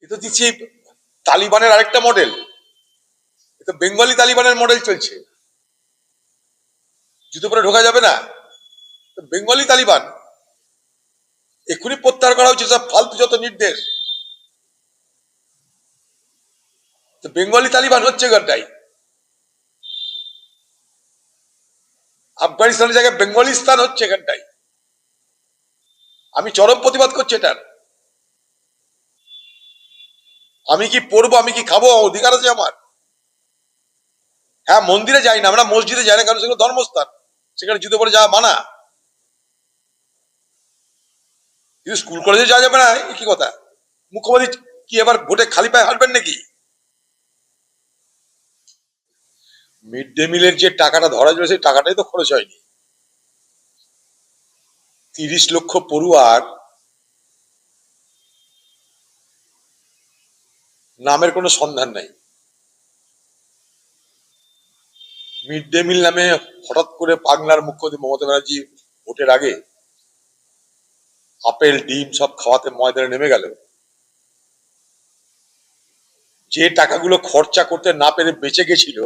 এটা দিচ্ছি তালিবানের আরেকটা মডেল, এটা বেঙ্গলি তালিবানের মডেল চলছে। জুতো পরে ঢোকা যাবে না, বেঙ্গলি তালিবান। এক্ষুনি প্রত্যাহার করা হচ্ছে সব ফালতু যত নির্দেশ। বেঙ্গলি তালিবান হচ্ছে এখানটাই। আফগানিস্তানের জায়গায় বেঙ্গলিস্তান হচ্ছে এখানটাই। আমি চরম প্রতিবাদ করছি এটার। আমি কি পড়বো, আমি কি খাবো, অধিকার আছে আমার। হ্যাঁ, মন্দিরে যাই না, আমরা মসজিদে যাই না, কারণ সেগুলো ধর্মস্থান, সেখানে জুতো পরে যাওয়া মানা। কিন্তু স্কুল কলেজে যাওয়া যাবে না, কি কথা? মুখ্যমন্ত্রী কি এবার ভোটে খালি পায়ে হাঁটবেন নাকি? মিড ডে মিলের যে টাকাটা ধরা যাবে, সেই টাকাটাই তো খরচ হয়নি। 30 লক্ষ পড়ুয়ার নামের কোনো সন্ধান নাই। মিড ডে মিল নামে হঠাৎ করে বাংলার মুখ্যমন্ত্রী মমতা ব্যানার্জি ভোটের আগে আপেল ডিম সব খাওয়াতে ময়দানে নেমে গেল। যে টাকাগুলো খরচা করতে না পেরে বেঁচে গেছিল,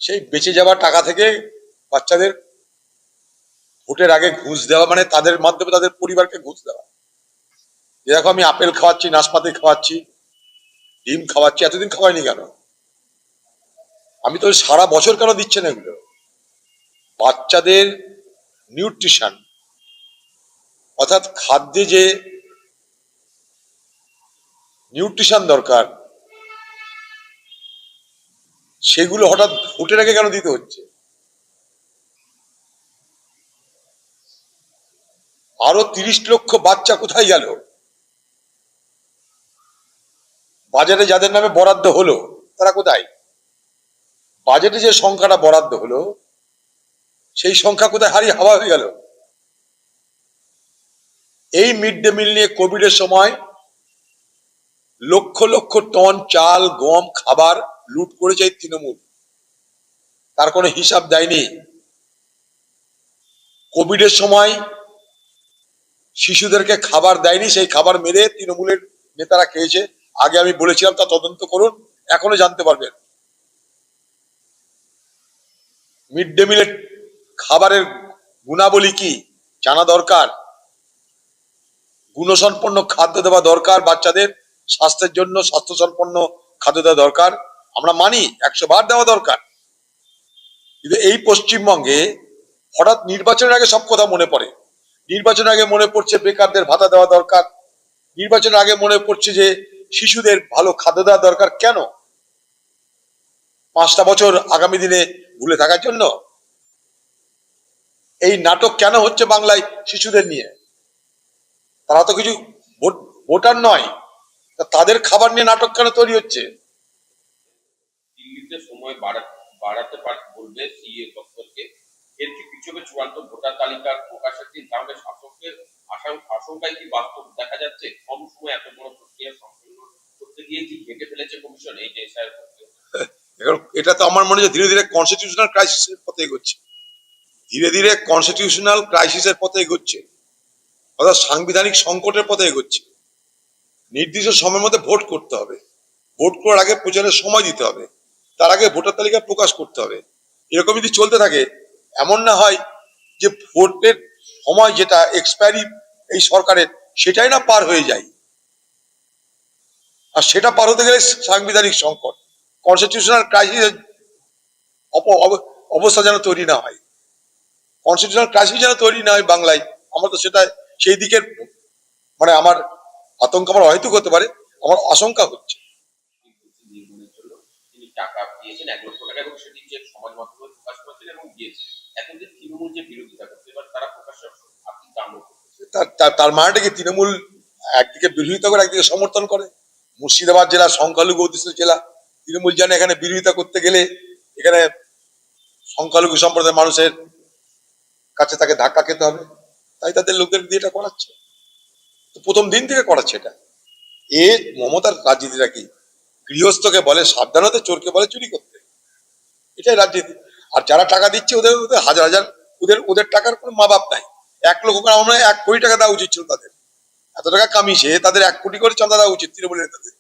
সেই বেঁচে যাওয়া টাকা থেকে বাচ্চাদের ভোটের আগে ঘুষ দেওয়া, মানে তাদের মাধ্যমে তাদের পরিবারকে ঘুষ দেওয়া। দেখো, আমি আপেল খাওয়াচ্ছি, নাশপাতি খাওয়াচ্ছি, ডিম খাওয়াচ্ছি, এতদিন খাওয়াইনি কেন? আমি তো সারা বছর কেন দিচ্ছেন এগুলো? বাচ্চাদের নিউট্রিশন, অর্থাৎ খাদ্যে যে নিউট্রিশন দরকার, সেগুলো হঠাৎ ভোটের আগে কেন দিতে হচ্ছে? আরো 30 লক্ষ বাচ্চা কোথায় গেল? বাজেটে যাদের নামে বরাদ্দ হলো তারা কোথায়? বাজেটে যে সংখ্যাটা বরাদ্দ হলো, সেই সংখ্যা কোথায় হারিয়ে হাওয়া হয়ে গেল? এই মিড ডে মিল নিয়ে কোভিডের সময় লক্ষ লক্ষ টন চাল, গম, খাবার লুট করেছে এই তৃণমূল, তার কোনো হিসাব দেয়নি। কোভিডের সময় শিশুদেরকে খাবার দেয়নি, সেই খাবার মেরে তৃণমূলের নেতারা খেয়েছে। আগে আমি বলেছিলাম, তা তদন্ত করুন, এখনো জানতে পারবেন। মিড ডে মিলের খাবারের গুণাবলী কি জানা দরকার। গুণসম্পন্ন খাদ্য দেওয়া দরকার, বাচ্চাদের স্বাস্থ্যের জন্য স্বাস্থ্যসম্পন্ন খাদ্য দেওয়া দরকার, আমরা মানি, 100 বার দেওয়া দরকার। কিন্তু এই পশ্চিমবঙ্গে হঠাৎ নির্বাচনের আগে সব কথা মনে পড়ে। নির্বাচনের আগে মনে পড়ছে বেকারদের ভাতা দেওয়া দরকার, নির্বাচনের আগে মনে পড়ছে যে শিশুদের ভালো খাদ্য দেওয়া দরকার। কেন? 5টা বছর আগামী দিনে ভুলে থাকার জন্য? এই নাটক কেন হচ্ছে বাংলায় শিশুদের নিয়ে? তারা তো কিছু ভোটার নয়, তাদের খাবার নিয়ে নাটক কেন তৈরি হচ্ছে? দিল্লিতে সময় বাড়াতে বলবে সিএ দপ্তরকে, এর কি পিছনে চূড়ান্ত ভোটার তালিকার প্রকাশের দিন, তাহলে শাসকের আশঙ্কায় কি বাস্তব দেখা যাচ্ছে? কম সময় এত বড় প্রক্রিয়া সম্পন্ন করতে গিয়ে কি ঘেটে ফেলেছে কমিশন এই যে এসআইআর প্রক্রিয়া? এটা তো আমার মনে হয় ধীরে ধীরে কনস্টিটিউশনাল ক্রাইসিসের পথে এগোচ্ছে, ধীরে ধীরে কনস্টিটিউশনাল ক্রাইসিসের পথে এগোচ্ছে, অর্থাৎ সাংবিধানিক সংকটের পথে এগোচ্ছে। নির্দিষ্ট সময়ের মধ্যে ভোট করতে হবে, ভোট করার আগে প্রচারের সময় দিতে হবে, তার আগে ভোটার তালিকা প্রকাশ করতে হবে। এরকম যদি চলতে থাকে, এমন না হয় যে ভোটের সময় যেটা এক্সপায়ারি এই সরকারের, সেটাই না পার হয়ে যায়। আর সেটা পার হতে গেলে সাংবিধানিক সংকট, কনস্টিটিউশনাল ক্রাইসিস অবস্থা যেন তৈরি না হয়, কনস্টিটিউশনাল ক্রাইসিস যেন তৈরি না হয় বাংলায়। আমার তো সেটা, সেই দিকের মানে আমার আতঙ্ক, আমার হয়তো হতে পারে, আমার আশঙ্কা হচ্ছে। তিনি টাকা দিয়েছেন 1 লক্ষ টাকা, এবং সেটি যে সমাজ মাধ্যমে প্রকাশ করেছেন এবং দিয়েছেন। এতদিন তৃণমূল যে বিরোধিতা করছে, এবার তারা প্রকাশ্যে আপনি কাণ্ড করছে। তার মানেটা কি তৃণমূল একদিকে বিরোধিতা করে একদিকে সমর্থন করে? মুর্শিদাবাদ জেলা সংখ্যালঘু অধ্যুষিত জেলা, তৃণমূল জানে এখানে বিরোধিতা করতে গেলে এখানে সংখ্যালঘু সম্প্রদায়ের মানুষের কাছে তাকে ধাক্কা খেতে হবে, তাই তাদের লোকদের দিয়ে এটা করাচ্ছে। তো প্রথম দিন থেকে করাচ্ছে এটা। এ মমতার রাজনীতিটা কি? গৃহস্থকে বলে সাবধানতে, চোরকে বলে চুরি করতে, এটাই রাজনীতি। আর যারা টাকা দিচ্ছে ওদের ওদের হাজার হাজার, ওদের ওদের টাকার কোনো মা বাপ নাই। 1 লক্ষ, আমরা 1 কোটি টাকা দেওয়া উচিত ছিল তাদের। এত টাকা কামিয়েছে, তাদের 1 কোটি করে চাঁদা দেওয়া উচিত তৃণমূলের নেতাদের।